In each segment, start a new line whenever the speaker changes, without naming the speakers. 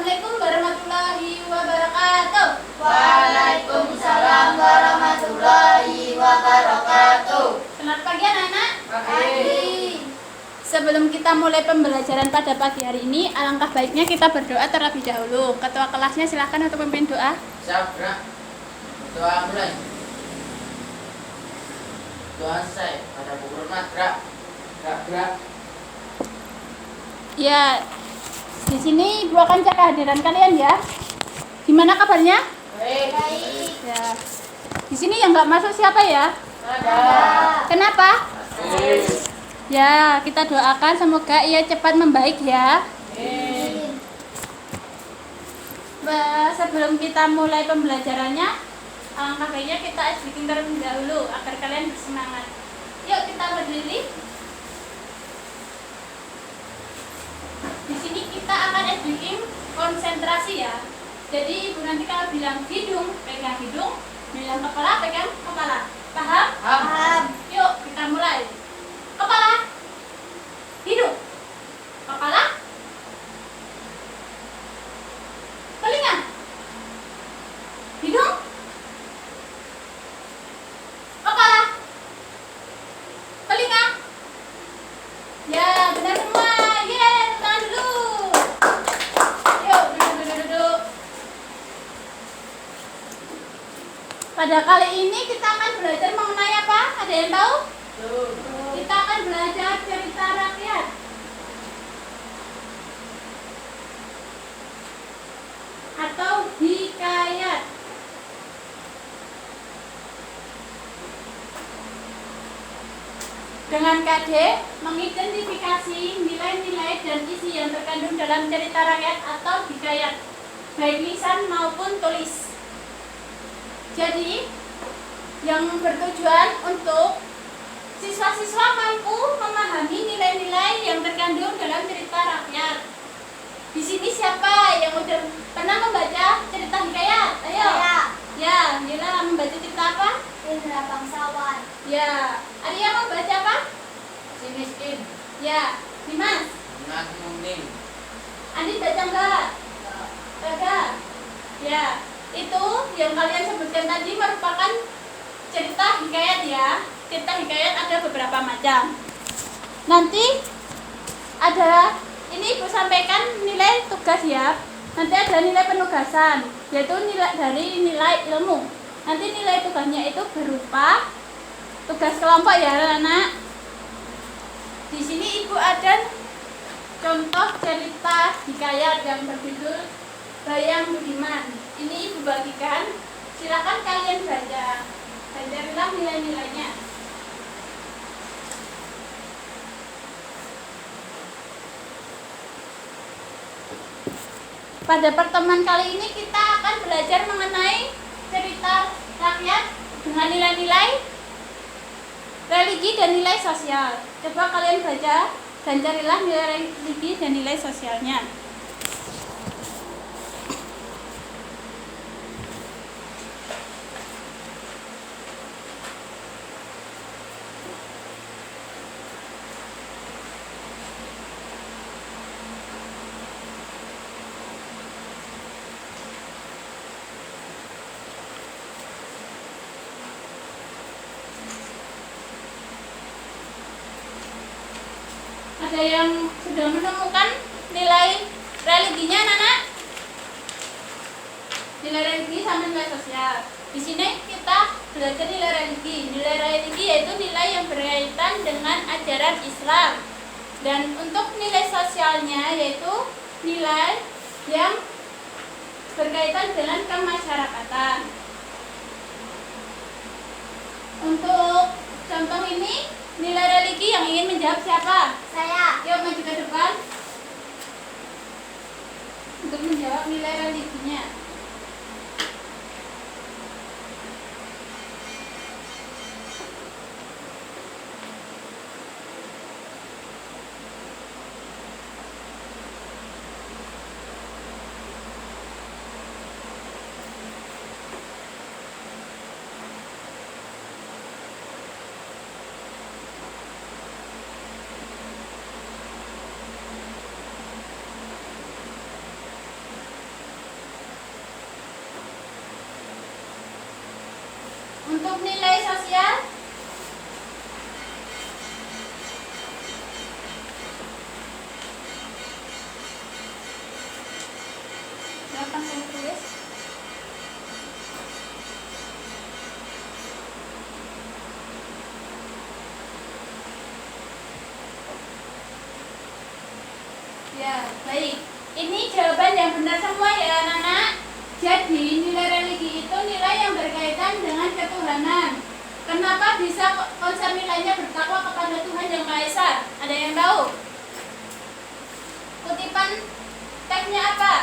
Assalamualaikum warahmatullahi wabarakatuh.
Waalaikumsalam warahmatullahi wabarakatuh.
Selamat pagi anak-anak.
Pagi.
Sebelum kita mulai pembelajaran pada pagi hari ini, alangkah baiknya kita berdoa terlebih dahulu. Ketua kelasnya silakan untuk memimpin doa.
Siap, gerak. Doa mulai. Doa selesai. Pada pukul hormat, gerak. Gerak.
Ya, di sini Ibu akan cek kehadiran kalian ya. Gimana kabarnya?
Baik.
Ya. Di sini yang nggak masuk siapa ya?
Ada.
Kenapa? Ya, kita doakan semoga ia cepat membaik ya. Sebelum kita mulai pembelajarannya, alangkah baiknya kita speaking terlebih dahulu agar kalian bersemangat. Yuk kita berdiri. Di sini kita akan speaking konsentrasi ya. Jadi Ibu nanti kalau bilang hidung, pegang hidung, bilang kepala, pegang kepala. Paham?
Paham.
Yuk kita mulai. Kepala, hidung, kepala, telinga, hidung, kepala, telinga. Ya, benar semua. Tangan dulu. Yuk, duduk. Pada kali ini kita akan belajar mengenai apa? Ada yang tahu? Kita akan belajar cerita rakyat. Atau hikayat. Dengan KD mengidentifikasi nilai-nilai dan isi yang terkandung dalam cerita rakyat atau hikayat, baik lisan maupun tulis. Jadi, yang bertujuan untuk siswa-siswa mampu memahami nilai-nilai yang terkandung dalam cerita rakyat. Di sini siapa yang udah pernah membaca cerita hikayat? Ayo. Ya, Nila membaca cerita apa?
Indra Bangsawan.
Ya, Arya membaca apa?
Si miskin.
Ya, Dimas.
Nasi mungkin.
Andi baca enggak? Enggak. Ya, itu yang kalian sebutkan tadi merupakan cerita hikayat ya. Cerita hikayat ada beberapa macam. Nanti ada, ini Ibu sampaikan nilai tugas ya. Nanti ada nilai penugasan, yaitu nilai ilmu. Nanti nilai tugasnya itu berupa tugas kelompok ya anak. Di sini Ibu ada contoh cerita hikayat yang berjudul Bayang Budiman. Ini Ibu bagikan, silakan kalian baca dan carilah nilai-nilainya. Pada pertemuan kali ini kita akan belajar mengenai cerita rakyat dengan nilai-nilai religi dan nilai sosial. Coba kalian baca dan carilah nilai religi dan nilai sosialnya. Ada yang sudah menemukan nilai religinya, anak-anak? Nilai religi sama nilai sosial. Di sini kita belajar nilai religi. Nilai religi yaitu nilai yang berkaitan dengan ajaran Islam. Dan untuk nilai sosialnya yaitu nilai yang berkaitan dengan kemasyarakatan. Untuk contoh ini, nilai religi yang ingin menjawab siapa?
Saya.
Yuk maju ke depan untuk menjawab nilai religinya. Untuk nilai sosial, silakan saya tulis. Ya, baik. Ini jawaban yang benar semua ya, anak-anak. Jadi, nilai religi itu nilai yang berkaitan dengan ketuhanan. Kenapa bisa konsep nilainya bertakwa kepada Tuhan Yang Maha Esa? Ada yang tahu? Kutipan teksnya apa?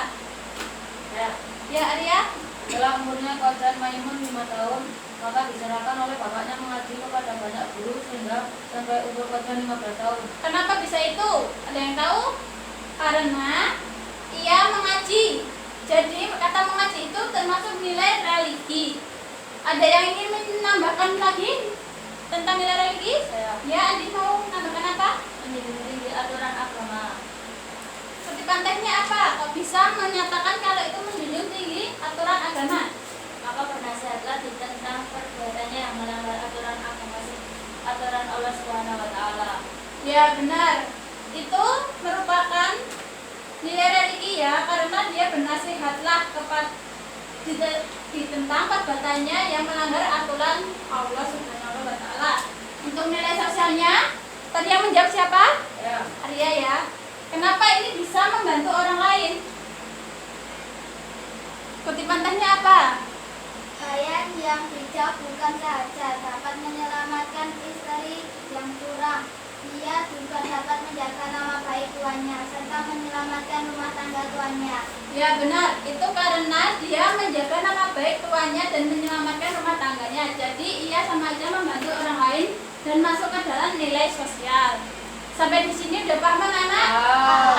Ya,
Ya, Arya?
setelah umurnya Qajar Maimun 5 tahun, maka diserahkan oleh bapaknya mengaji kepada banyak guru sehingga sampai umur Qajar 15 tahun.
Kenapa bisa itu? Ada yang tahu? Karena ia mengaji. Jadi, kata mengaji itu termasuk nilai religi. Ada yang ingin menambahkan lagi tentang nilai religi?
Saya
Ya, Andi mau menambahkan apa?
menjunjung tinggi aturan agama.
Kutipan teksnya apa? Kok bisa menyatakan kalau itu menjunjung tinggi aturan agama?
Maka bernasihatlah tentang perbuatannya yang melanggar aturan agama, aturan Allah Subhanahu Wa Taala.
Ya, benar. Itu merupakan nilai religi ya, karena dia bernasihatlah di tentang perbuatannya yang melanggar aturan Allah Subhanahu Wa Taala. Untuk nilai sosialnya, tadi yang menjawab siapa?
Ya,
Arya ya. Kenapa ini bisa membantu orang lain? Kutipan tehnya apa?
Kalian yang bijak bukan saja dapat menyelamatkan istri yang curang, dia juga dapat menjaga nama baik tuannya serta menyelamatkan rumah tangga tuannya.
Ya benar, itu karena dia menjaga nama baik tuannya dan menyelamatkan rumah tangganya. Jadi ia sama aja membantu orang lain dan masuk ke dalam nilai sosial. Sampai di sini udah paham anak?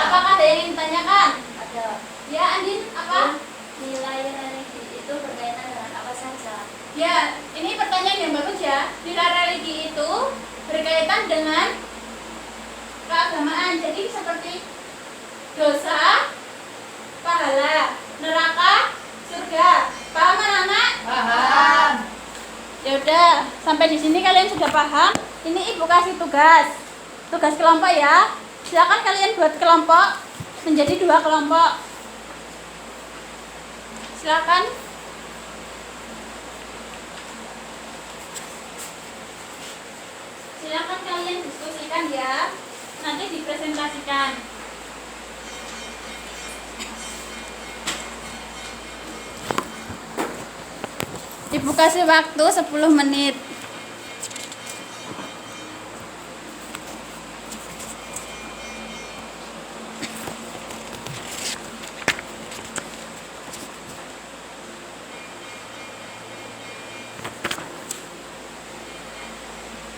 Apakah ada yang ingin ditanyakan?
ada.
Ya Andin, apa?
Nilai religi itu berkaitan dengan apa saja?
Ya, ini pertanyaan yang bagus ya. Nilai religi itu berkaitan dengan keagamaan. Jadi seperti dosa, pahala, neraka, surga. Paham anak-anak?
Paham.
Ya udah, sampai di sini kalian sudah paham. Ini ibu kasih tugas kelompok ya. Silakan kalian buat kelompok menjadi 2 kelompok. Silakan. Silakan kalian diskusikan ya. Nanti dipresentasikan. Ibu kasih waktu 10 menit.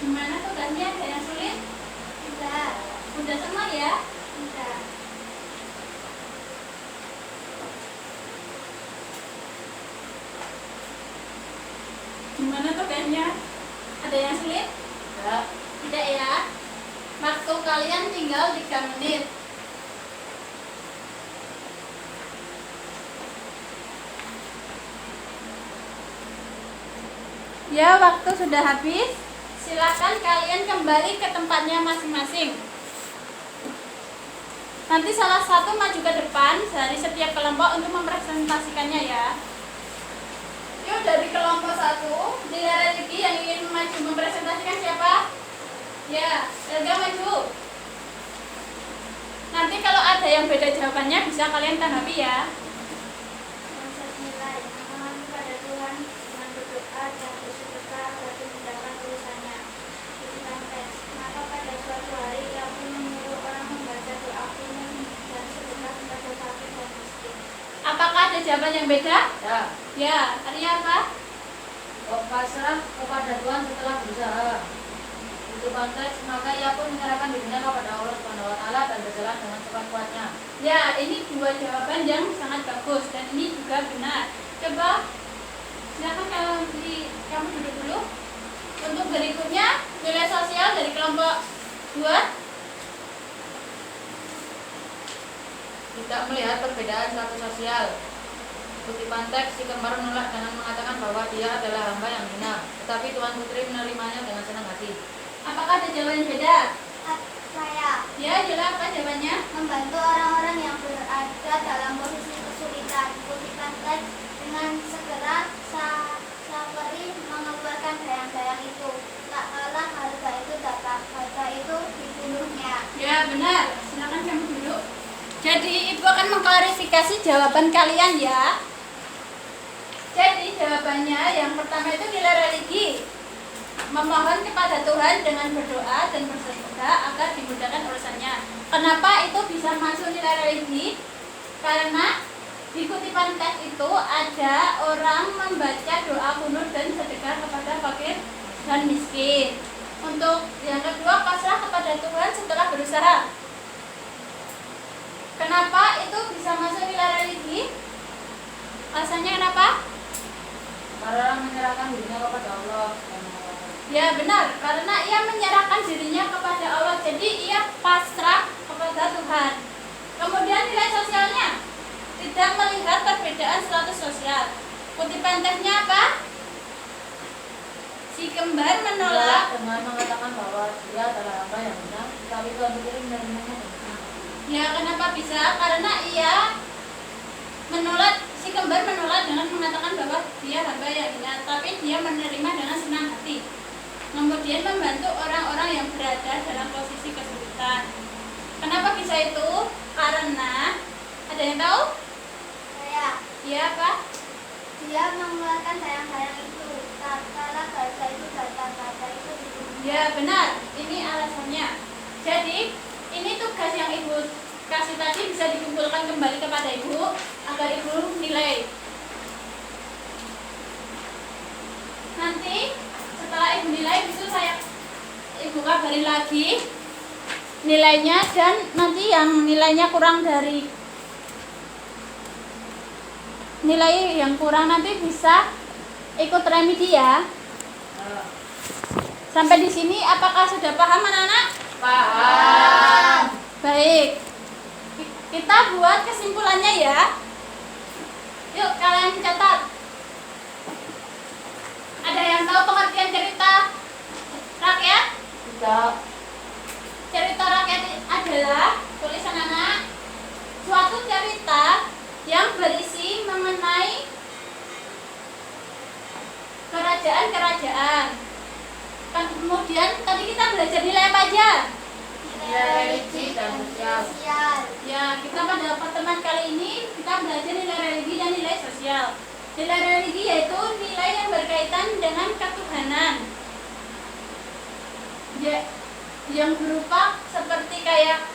Gimana tugasnya? Ada yang sulit?
Tidak,
Udah semua ya?
tidak.
Gimana tugasnya? Ada yang sulit?
Ya,
Tidak ya? Waktu kalian tinggal 3 menit. Ya, waktu sudah habis. Silakan kalian kembali ke tempatnya masing-masing. Nanti salah satu maju ke depan dari setiap kelompok untuk mempresentasikannya ya. Yuk, dari kelompok 1, nilai religi yang ingin maju mempresentasikan siapa? Ya, Elga maju. Nanti kalau ada yang beda jawabannya bisa kalian tanggapi ya.
Konsep nilai memahami pada Tuhan dengan berdoa dan bersyukur agar dimudahkan urusannya. Kutipan teks. Maka pada suatu hari ia pun menyuruh orang membaca doa kunut dan sedekah kepada fakir dan miskin.
Apakah ada jawaban yang beda?
ya.
Ya, artinya apa?
Pasrah kepada Tuhan setelah berusaha. Itu konteks, maka ia pun menyerahkan dirinya kepada Allah Subhanahu Wa Taala dan berjalan dengan sekuat-kuatnya.
Ya, ini 2 jawaban yang sangat bagus dan ini juga benar. Coba silakan kamu duduk dulu. Untuk berikutnya nilai sosial dari kelompok 2.
Tidak melihat perbedaan status sosial.
Kutipan teks, si kembar menolak dengan mengatakan bahwa dia adalah hamba yang hina, tetapi Tuan Putri menerimanya dengan senang hati.
Apakah ada jawaban yang beda?
Saya
Ya, jelas apa jawabannya?
membantu orang-orang yang berada dalam posisi kesulitan. Kutipan teks dengan segera Saperi mengeluarkan dayang-dayang itu. Tak kalah harga itu datang, harga itu dibunuhnya.
Ya, benar. Silakan kamu duduk. Jadi, Ibu akan mengklarifikasi jawaban kalian ya. Jadi, jawabannya yang pertama itu nilai religi. Memohon kepada Tuhan dengan berdoa dan bersedekah agar dimudahkan urusannya. Kenapa itu bisa masuk nilai religi? Karena di kutipan teks itu ada orang membaca doa kunut dan sedekah kepada fakir dan miskin. Untuk yang kedua, pasrah kepada Tuhan setelah berusaha. Kenapa itu bisa masuk nilai religi? Alasannya kenapa?
Karena menyerahkan dirinya kepada Allah.
Ya benar, karena ia menyerahkan dirinya kepada Allah. Jadi ia pasrah kepada Tuhan. Kemudian nilai sosialnya, tidak melihat perbedaan status sosial. Kutipan teksnya apa? Si kembar menolak.
Dengan mengatakan bahwa dia adalah hamba yang hina, tetapi Tuan Putri menerimanya dengan senang hati.
Ya kenapa bisa? Karena ia menolak, si kembar menolak dengan mengatakan bahwa dia hamba yang hina, tapi dia menerima dengan senang hati. Kemudian membantu orang-orang yang berada dalam posisi kesulitan. Kenapa bisa itu? Karena ada yang tahu?
Saya
Ya apa?
dia mengeluarkan dayang-dayang itu. Tak kalah harga itu datang, harga itu dibunuhnya.
Ya benar, ini alasannya. Jadi ini tugas yang Ibu kasih tadi bisa dikumpulkan kembali kepada Ibu agar Ibu nilai. Nanti setelah Ibu nilai itu Ibu kabarin lagi nilainya, dan nanti yang nilainya kurang dari nilai yang kurang nanti bisa ikut remedi ya. Sampai di sini apakah sudah paham anak-anak?
Paham.
Baik. Kita buat kesimpulannya ya. Yuk kalian catat. Ada yang tahu pengertian cerita rakyat?
Tidak.
Cerita rakyat adalah, tulisan anak, suatu cerita yang berisi mengenai kerajaan-kerajaan. Kemudian tadi kita belajar nilai apa aja?
Nilai religi dan sosial.
Ya, kita pada pertemuan kali ini kita belajar nilai religi dan nilai sosial. Nilai religi yaitu nilai yang berkaitan dengan ketuhanan. Ya, yang berupa seperti kayak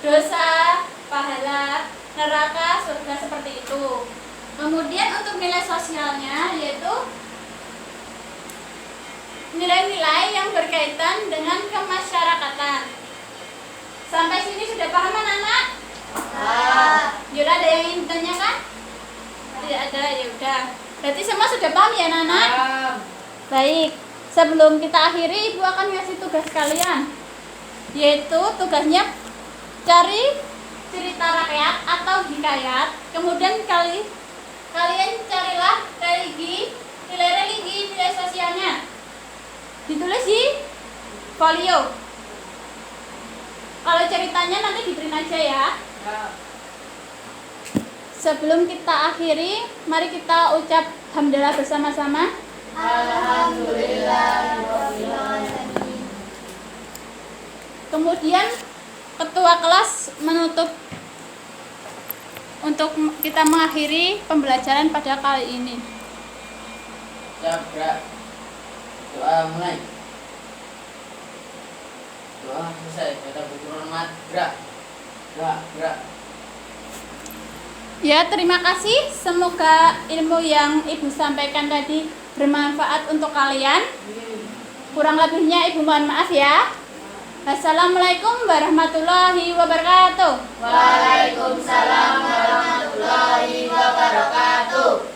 dosa, pahala, neraka, surga, seperti itu. Kemudian untuk nilai sosialnya yaitu nilai-nilai yang berkaitan dengan kemasyarakatan. Sampai sini sudah paham anak-anak? Yaudah, ada yang ingin ditanyakan? Tidak ada, yaudah. Berarti semua sudah paham ya anak-anak?
Paham.
Baik, sebelum kita akhiri Ibu akan ngasih tugas kalian, yaitu tugasnya cari cerita rakyat atau hikayat. Kemudian kalian carilah nilai sosialnya. Ditulis di folio. Kalau ceritanya nanti di print aja ya. Sebelum kita akhiri, mari kita ucap hamdalah bersama-sama.
Alhamdulillahirobbilalamin.
Kemudian ketua kelas menutup untuk kita mengakhiri pembelajaran pada kali ini.
Jabra. Doa mulai. Doa selesai. Kata buku hormat. Gerak. Gerak.
Ya, terima kasih. Semoga ilmu yang Ibu sampaikan tadi bermanfaat untuk kalian. Kurang lebihnya Ibu mohon maaf ya. Assalamualaikum warahmatullahi wabarakatuh.
Waalaikumsalam warahmatullahi wabarakatuh.